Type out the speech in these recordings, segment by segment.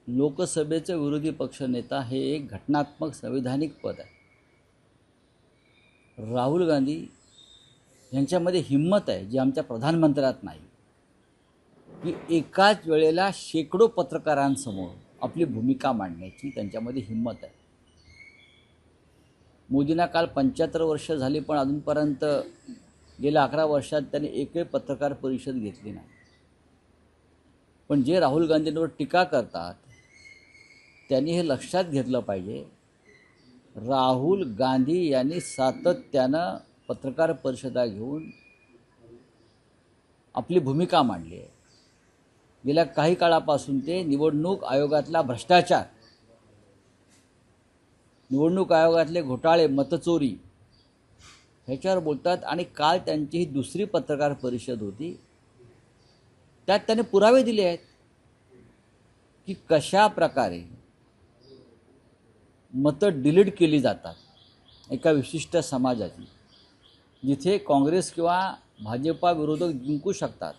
लोकसभेचे विरोधी पक्षनेता हे एक घटनात्मक संविधानिक पद आहे. राहुल गांधी यांच्यामध्ये हिंमत आहे जी आमच्या प्रधानमंत्र्यात नाही, की एकाच वेळेला शेकडो पत्रकारांसमोर आपली भूमिका मांडण्याची त्यांच्यामध्ये हिंमत आहे. मोदींना काल 75 वर्ष झाली, पण अजूनपर्यंत गेल्या 11 वर्षात त्यांनी एकही पत्रकार परिषद घेतली नाही. पण जे राहुल गांधींवर टीका करतात त्यांनी हे लक्षात घेतलं पाहिजे. राहुल गांधी यांनी सातत्यानं पत्रकार परिषदा घेऊन आपली भूमिका मांडली आहे. गेल्या काही काळापासून ते निवडणूक आयोगातला भ्रष्टाचार, निवडणूक आयोगातले घोटाळे, मतचोरी ह्याच्यावर बोलतात. आणि काल त्यांची ही दुसरी पत्रकार परिषद होती, त्यात त्याने पुरावे दिले आहेत की कशा प्रकारे मतं डिलीट केली जातात एका विशिष्ट समाजाची, जिथे काँग्रेस किंवा भाजपा विरोधक जिंकू शकतात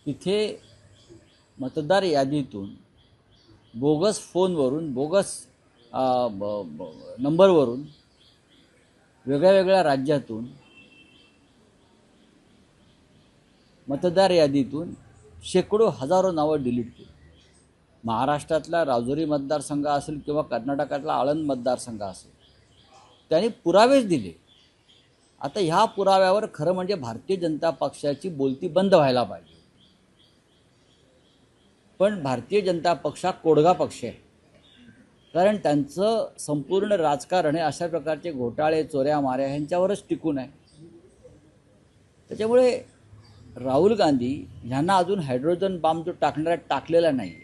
तिथे मतदार यादीतून बोगस फोनवरून, बोगस नंबरवरून, वेगळ्या वेगळ्या राज्यातून मतदार यादीतून शेकडो हजारो नावं डिलीट केली. महाराष्ट्रातला राजुरी मतदारसंघ असेल किंवा कर्नाटकातला आळंद मतदारसंघ असेल, त्यांनी पुरावेच दिले. आता ह्या पुराव्यावर खरं म्हणजे भारतीय जनता पक्षाची बोलती बंद व्हायला पाहिजे. पण भारतीय जनता पक्ष हा कोडगा पक्ष आहे, कारण त्यांचं संपूर्ण राजकारण हे अशा प्रकारचे घोटाळे, चोऱ्या माऱ्या ह्यांच्यावरच टिकून आहे. त्याच्यामुळे राहुल गांधी ह्यांना अजून हायड्रोजन बॉम्ब जो टाकलेला नाही आहे,